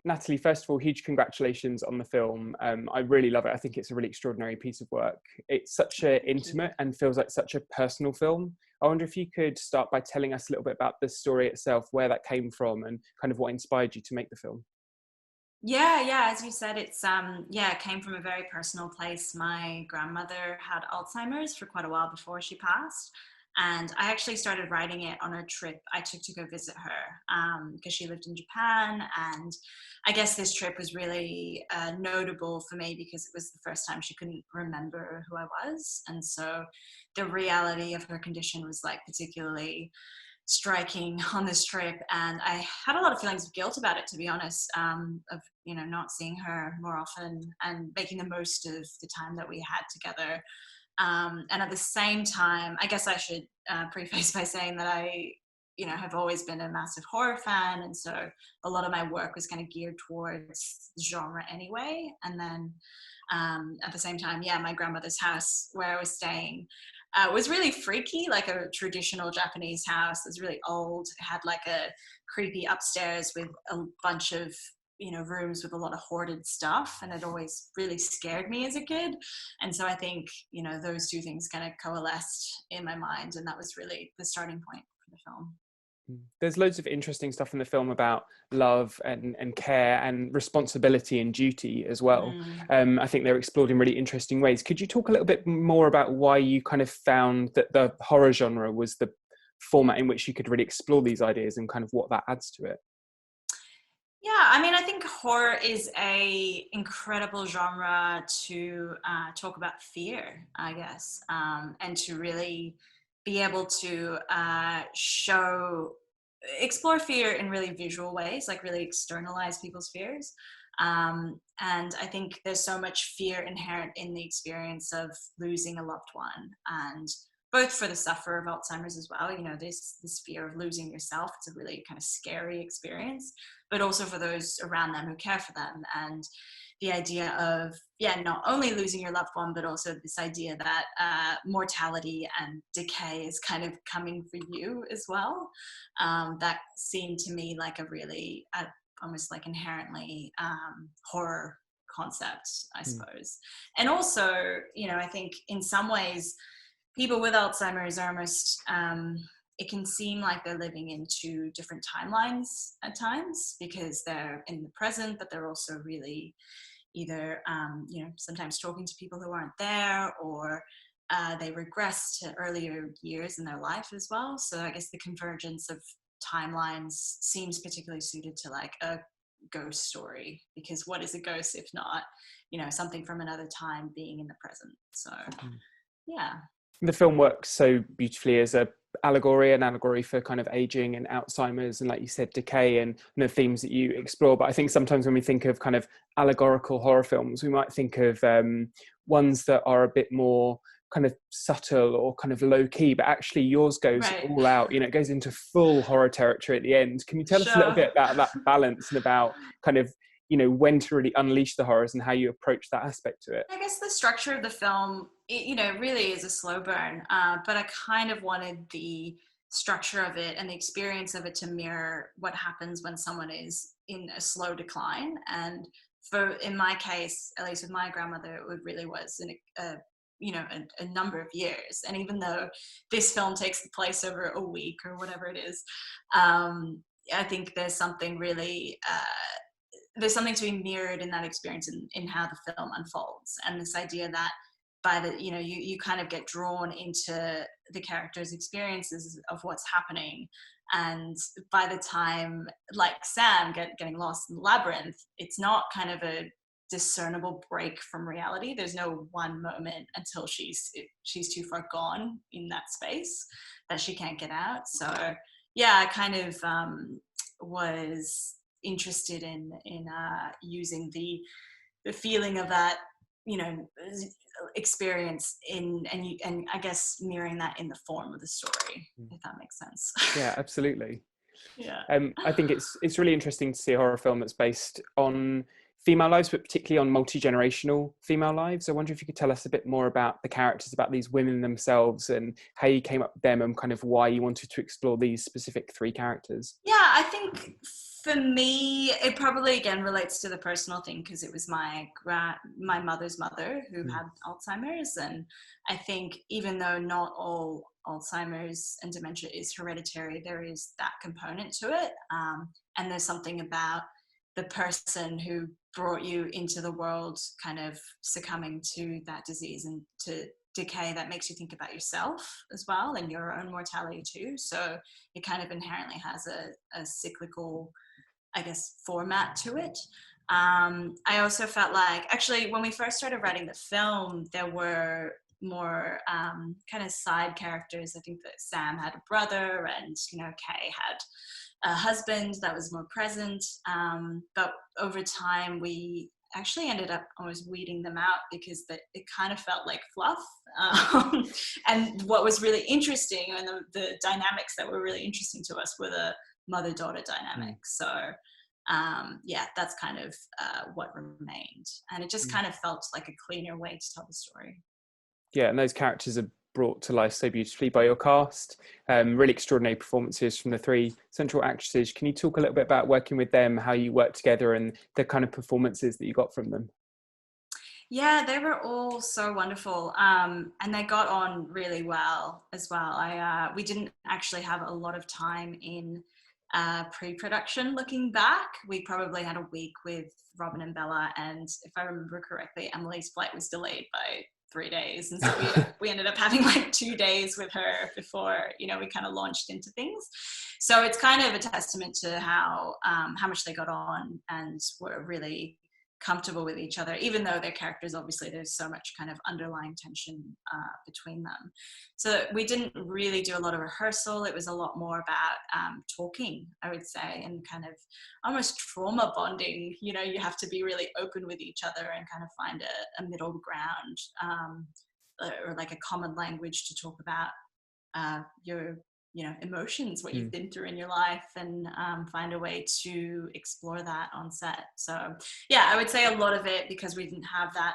Natalie, first of all, huge congratulations on the film. I really love it. I think it's a really extraordinary piece of work. It's such an intimate and feels like such a personal film. I wonder if you could start by telling us a little bit about the story itself, where that came from and kind of what inspired you to make the film. Yeah. As you said, it came from a very personal place. My grandmother had Alzheimer's for quite a while before she passed. And I actually started writing it on a trip I took to go visit her because she lived in Japan. And I guess this trip was really notable for me because it was the first time she couldn't remember who I was. And so the reality of her condition was like particularly striking on this trip, and I had a lot of feelings of guilt about it, to be honest, of not seeing her more often and making the most of the time that we had together. And at the same time, I guess I should preface by saying that I have always been a massive horror fan, and so a lot of my work was kind of geared towards genre anyway. And then at the same time, yeah, my grandmother's house where I was staying was really freaky, like a traditional Japanese house. It was really old. It had like a creepy upstairs with a bunch of rooms with a lot of hoarded stuff, and it always really scared me as a kid. And so I think those two things kind of coalesced in my mind, and that was really the starting point for the film. There's loads of interesting stuff in the film about love and care and responsibility and duty as well. I think they're explored in really interesting ways. Could you talk a little bit more about why you kind of found that the horror genre was the format in which you could really explore these ideas and kind of what that adds to it? Yeah, I mean, I think horror is a incredible genre to talk about fear, I guess, and to really be able to explore fear in really visual ways, like really externalize people's fears. And I think there's so much fear inherent in the experience of losing a loved one, and both for the sufferer of Alzheimer's as well, this fear of losing yourself. It's a really kind of scary experience, but also for those around them who care for them. And the idea of, not only losing your loved one, but also this idea that mortality and decay is kind of coming for you as well. That seemed to me like a really, almost like inherently horror concept, I suppose. And also, I think in some ways, people with Alzheimer's are almost, it can seem like they're living in two different timelines at times because they're in the present, but they're also really either, sometimes talking to people who aren't there, or they regress to earlier years in their life as well. So I guess the convergence of timelines seems particularly suited to like a ghost story, because what is a ghost if not, something from another time being in the present? So, yeah. The film works so beautifully as an allegory for kind of aging and Alzheimer's and, like you said, decay and the themes that you explore. But I think sometimes when we think of kind of allegorical horror films, we might think of ones that are a bit more kind of subtle or kind of low key, but actually yours goes all out, it goes into full horror territory at the end. Can you tell us a little bit about that balance and about kind of when to really unleash the horrors and how you approach that aspect to it? I guess the structure of the film, really is a slow burn, but I kind of wanted the structure of it and the experience of it to mirror what happens when someone is in a slow decline. And in my case, at least with my grandmother, it really was a number of years. And even though this film takes place over a week or whatever it is, I think there's something really there's something to be mirrored in that experience in how the film unfolds, and this idea that by the you kind of get drawn into the characters' experiences of what's happening, and by the time, like Sam getting lost in the labyrinth, it's not kind of a discernible break from reality. There's no one moment until she's too far gone in that space that she can't get out. So yeah, I kind of was interested in using the feeling of that experience and I guess mirroring that in the form of the story, if that makes sense. Yeah, absolutely. Yeah. I think it's really interesting to see a horror film that's based on female lives, but particularly on multi-generational female lives. I wonder if you could tell us a bit more about the characters, about these women themselves, and how you came up with them, and kind of why you wanted to explore these specific three characters. Yeah, I think for me, it probably again relates to the personal thing, because it was my mother's mother who had Alzheimer's, and I think even though not all Alzheimer's and dementia is hereditary, there is that component to it, and there's something about the person who brought you into the world kind of succumbing to that disease and to decay that makes you think about yourself as well, and your own mortality too. So it kind of inherently has a cyclical, I guess, format to it. I also felt like, actually, when we first started writing the film, there were more kind of side characters. I think that Sam had a brother, and Kay had a husband that was more present. But over time, we actually ended up almost weeding them out, because it kind of felt like fluff. And what was really interesting, and the dynamics that were really interesting to us, were the mother-daughter dynamics. So yeah, that's kind of what remained. And it just kind of felt like a cleaner way to tell the story. Yeah, and those characters are brought to life so beautifully by your cast. Really extraordinary performances from the three central actresses. Can you talk a little bit about working with them, how you work together, and the kind of performances that you got from them? Yeah, they were all so wonderful, and they got on really well as well. We didn't actually have a lot of time in pre-production. Looking back, we probably had a week with Robin and Bella, and if I remember correctly, Emily's flight was delayed by 3 days, and so we ended up having like 2 days with her before we kind of launched into things. So it's kind of a testament to how much they got on and were really comfortable with each other, even though their characters, obviously there's so much kind of underlying tension between them. So we didn't really do a lot of rehearsal. It was a lot more about talking, I would say, and kind of almost trauma bonding. You have to be really open with each other and kind of find a middle ground, or like a common language to talk about your emotions, what you've been through in your life, and find a way to explore that on set. So yeah, I would say a lot of it, because we didn't have that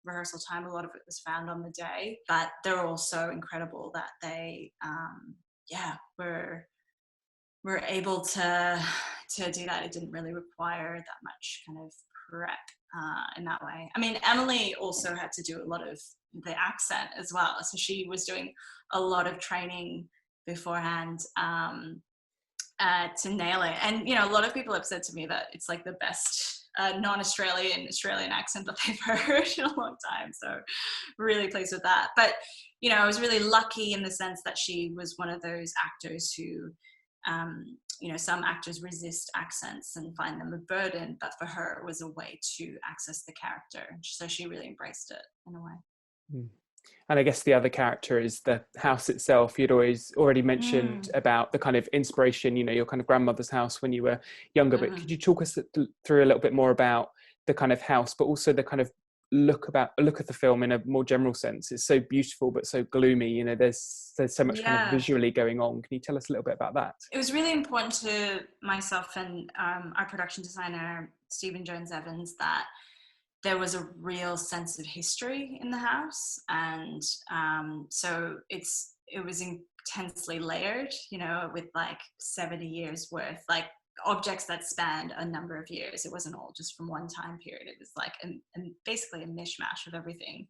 rehearsal time, a lot of it was found on the day. But they're all so incredible that they were able to do that. It didn't really require that much kind of prep in that way. I mean, Emily also had to do a lot of the accent as well, so she was doing a lot of training beforehand to nail it. And a lot of people have said to me that it's like the best non-Australian accent that they've heard in a long time, so really pleased with that. But I was really lucky in the sense that she was one of those actors who some actors resist accents and find them a burden, but for her it was a way to access the character, so she really embraced it in a way. And I guess the other character is the house itself. You'd already mentioned about the kind of inspiration, your kind of grandmother's house when you were younger, but could you talk us through a little bit more about the kind of house, but also the kind of look at the film in a more general sense? It's so beautiful, but so gloomy. There's so much kind of visually going on. Can you tell us a little bit about that? It was really important to myself and our production designer, Stephen Jones Evans, that there was a real sense of history in the house. And so it was intensely layered, with like 70 years worth, like objects that spanned a number of years. It wasn't all just from one time period. It was like basically a mishmash of everything.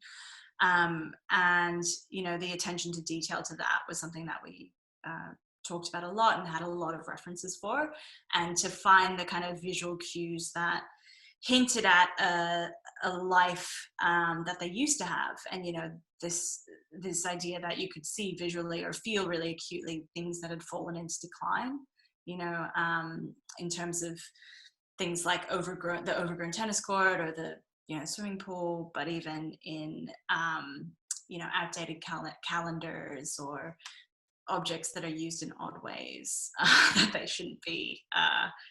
And the attention to detail to that was something that we talked about a lot and had a lot of references for, and to find the kind of visual cues that hinted at a life that they used to have. And this idea that you could see visually or feel really acutely things that had fallen into decline, in terms of things like the overgrown tennis court, or the swimming pool, but even in outdated calendars, or objects that are used in odd ways that they shouldn't be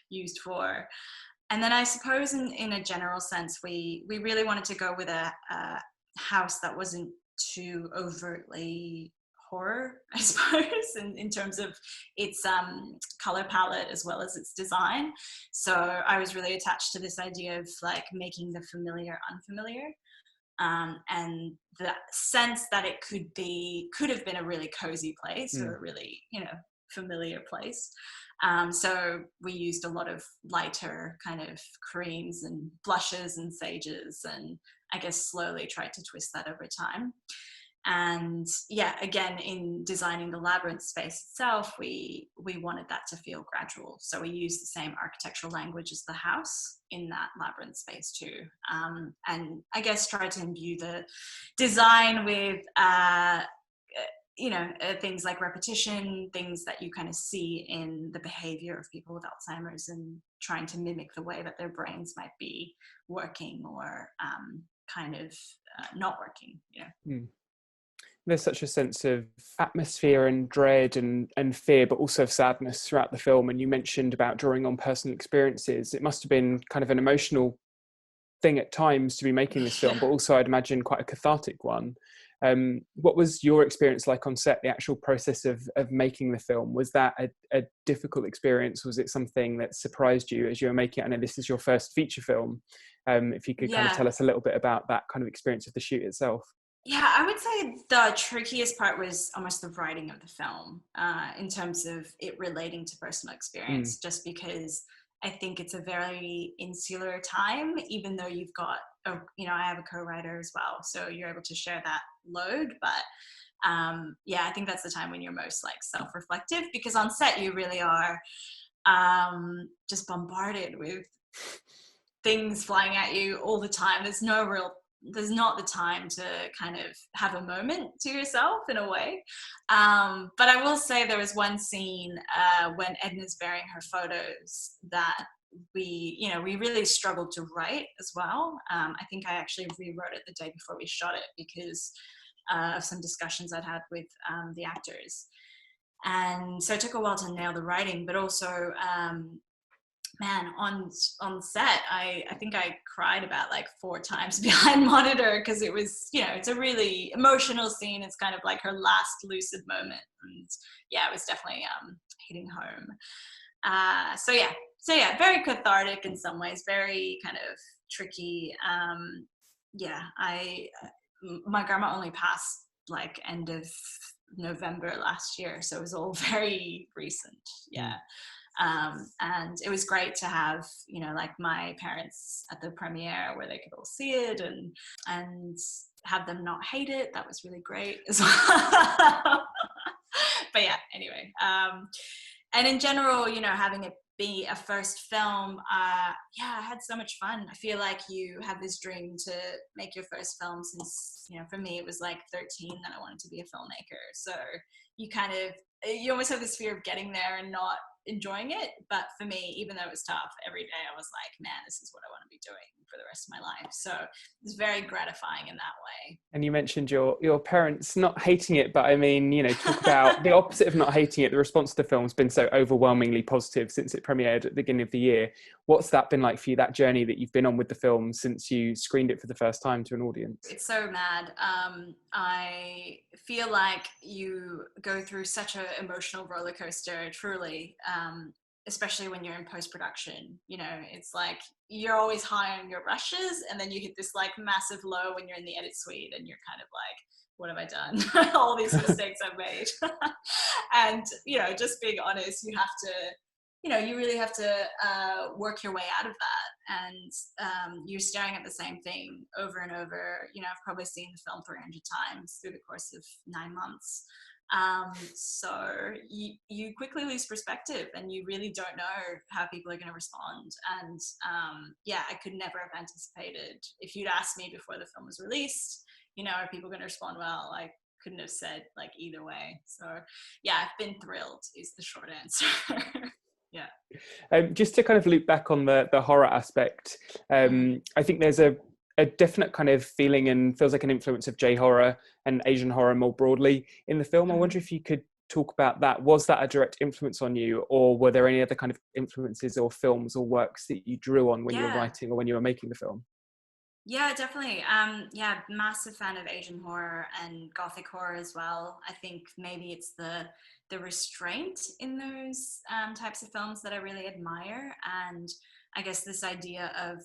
used for. And then I suppose in a general sense, we really wanted to go with a house that wasn't too overtly horror, I suppose, in terms of its color palette as well as its design. So I was really attached to this idea of like making the familiar unfamiliar, and the sense that it could have been a really cozy place or a really, you know, familiar place. So we used a lot of lighter kind of creams and blushes and sages, and I guess slowly tried to twist that over time. And yeah, again, in designing the labyrinth space itself, we wanted that to feel gradual. So we used the same architectural language as the house in that labyrinth space too. And I guess tried to imbue the design with, things like repetition, things that you kind of see in the behavior of people with Alzheimer's, and trying to mimic the way that their brains might be working or not working, you know. Mm. There's such a sense of atmosphere and dread and fear, but also of sadness throughout the film. And you mentioned about drawing on personal experiences. It must have been kind of an emotional thing at times to be making this film, but also I'd imagine quite a cathartic one. What was your experience like on set, the actual process of making the film? Was that a difficult experience? Was it something that surprised you as you were making it? I know this is your first feature film. If you could kind of tell us a little bit about that kind of experience of the shoot itself. Yeah, I would say the trickiest part was almost the writing of the film, in terms of it relating to personal experience, just because I think it's a very insular time, even though you've got, I have a co-writer as well, so you're able to share that load. But I think that's the time when you're most like self-reflective, because on set you really are just bombarded with things flying at you all the time. There's not the time to kind of have a moment to yourself in a way. But I will say there was one scene when Edna's burying her photos that we really struggled to write as well. I think I actually rewrote it the day before we shot it because of some discussions I'd had with the actors. And so it took a while to nail the writing, but also on set, I think I cried about like 4 times behind monitor, because it was, it's a really emotional scene. It's kind of like her last lucid moment, and it was definitely hitting home. So very cathartic in some ways, very kind of tricky. My grandma only passed like end of November last year, so it was all very recent. And it was great to have, like my parents at the premiere where they could all see it and have them not hate it. That was really great as well. But anyway. And in general, having it be a first film, I had so much fun. I feel like you have this dream to make your first film since, for me, it was like 13 that I wanted to be a filmmaker. So you almost have this fear of getting there and not enjoying it. But for me, even though it was tough, every day I was like, man, this is what I want to be doing for the rest of my life. So it's very gratifying in that way. And you mentioned your parents not hating it, but I mean, talk about the opposite of not hating it. The response to the film has been so overwhelmingly positive since it premiered at the beginning of the year. What's that been like for you, that journey that you've been on with the film since you screened it for the first time to an audience? It's so mad. I feel like you go through such an emotional roller coaster, truly, especially when you're in post-production. It's like you're always high on your rushes, and then you hit this like massive low when you're in the edit suite, and you're kind of like, what have I done? All these mistakes I've made. And just being honest, you have to, you really have to work your way out of that. And you're staring at the same thing over and over. I've probably seen the film 300 times through the course of 9 months. So you quickly lose perspective, and you really don't know how people are going to respond. And I could never have anticipated, if you'd asked me before the film was released, are people going to respond well? I couldn't have said like either way. So I've been thrilled is the short answer. Just to kind of loop back on the horror aspect, I think there's a definite kind of feeling and feels like an influence of J-horror and Asian horror more broadly in the film. I wonder if you could talk about that. Was that a direct influence on you, or were there any other kind of influences or films or works that you drew on when you were writing or when you were making the film? Yeah, definitely. Yeah, massive fan of Asian horror and Gothic horror as well. I think maybe it's the restraint in those types of films that I really admire, and I guess this idea of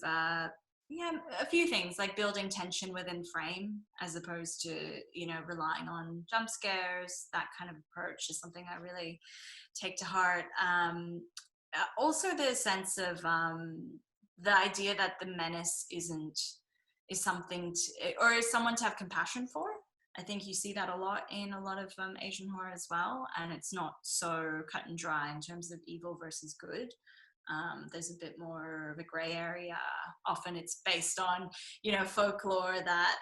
yeah, a few things like building tension within frame as opposed to relying on jump scares. That kind of approach is something I really take to heart. Also, the sense of the idea that the menace is something to, or is someone to have compassion for. I think you see that a lot in a lot of Asian horror as well, and it's not so cut and dry in terms of evil versus good. There's a bit more of a gray area. Often it's based on, folklore that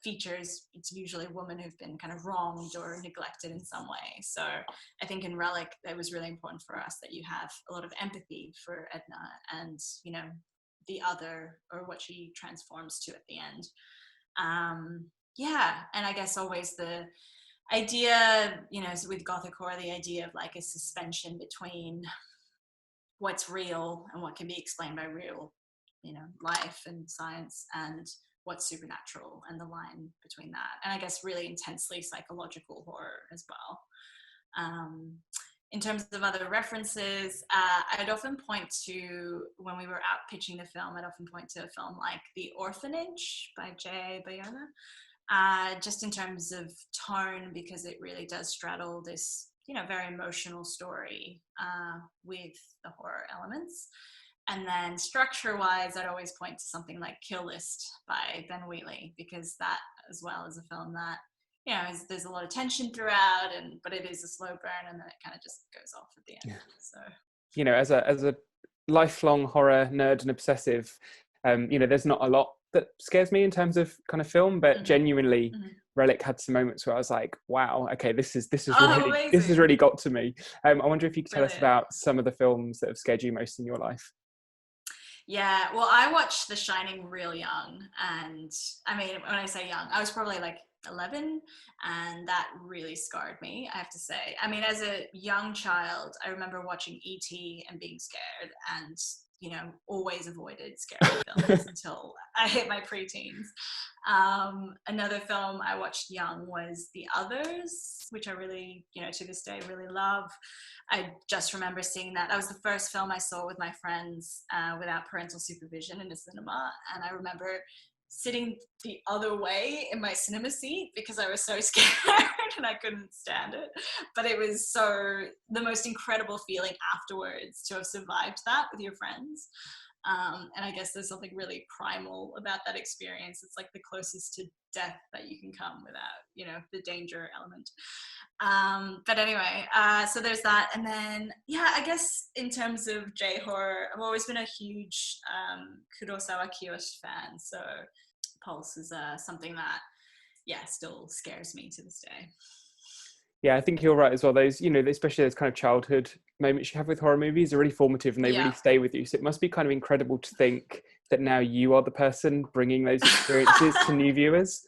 features, it's usually women who've been kind of wronged or neglected in some way. So I think in Relic, it was really important for us that you have a lot of empathy for Edna and, the other, or what she transforms to at the end. Yeah, and I guess always the idea, with Gothic horror, the idea of like a suspension between what's real and what can be explained by real, life and science, and what's supernatural, and the line between that. And I guess really intensely psychological horror as well. In terms of other references, I'd often point to, when we were out pitching the film, I'd often point to a film like The Orphanage by J. Bayona, just in terms of tone, because it really does straddle this, very emotional story with the horror elements. And then structure-wise, I'd always point to something like Kill List by Ben Wheatley, because that as well is a film that, there's a lot of tension throughout, but it is a slow burn, and then it kind of just goes off at the end. So, as a lifelong horror nerd and obsessive, there's not a lot that scares me in terms of kind of film, but genuinely, Relic had some moments where I was like, wow, okay, this has really got to me. I wonder if you could tell us about some of the films that have scared you most in your life. Yeah, well, I watched The Shining real young, and I mean, when I say young, I was probably like 11, and that really scarred me, I have to say. I mean, as a young child, I remember watching E.T. and being scared, and always avoided scary films until I hit my preteens. Another film I watched young was The Others, which I really, to this day, really love. I just remember seeing that. That was the first film I saw with my friends without parental supervision in a cinema. And I remember sitting the other way in my cinema seat because I was so scared and I couldn't stand it. But it was the most incredible feeling afterwards to have survived that with your friends. And I guess there's something really primal about that experience. It's like the closest to death that you can come without, the danger element. But anyway, so there's that. And then, yeah, I guess in terms of J-horror, I've always been a huge Kurosawa Kiyoshi fan. So Pulse is something that, still scares me to this day. Yeah, I think you're right as well. Those, especially those kind of childhood moments you have with horror movies are really formative, and they really stay with you. So it must be kind of incredible to think that now you are the person bringing those experiences to new viewers.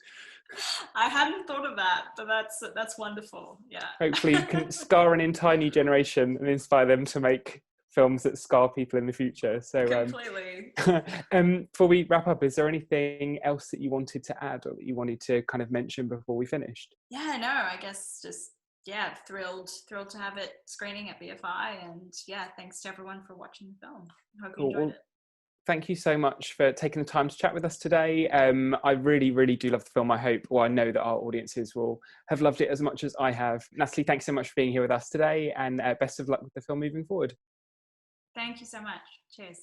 I hadn't thought of that, but that's wonderful. Yeah. Hopefully you can scar an entire new generation and inspire them to make films that scar people in the future. So completely. Before we wrap up, is there anything else that you wanted to add or that you wanted to kind of mention before we finished? Yeah, no, I guess just thrilled to have it screening at BFI, and thanks to everyone for watching the film. I hope you enjoyed it. Thank you so much for taking the time to chat with us today. I really, really do love the film. I know that our audiences will have loved it as much as I have. Natalie, thanks so much for being here with us today, and best of luck with the film moving forward. Thank you so much. Cheers.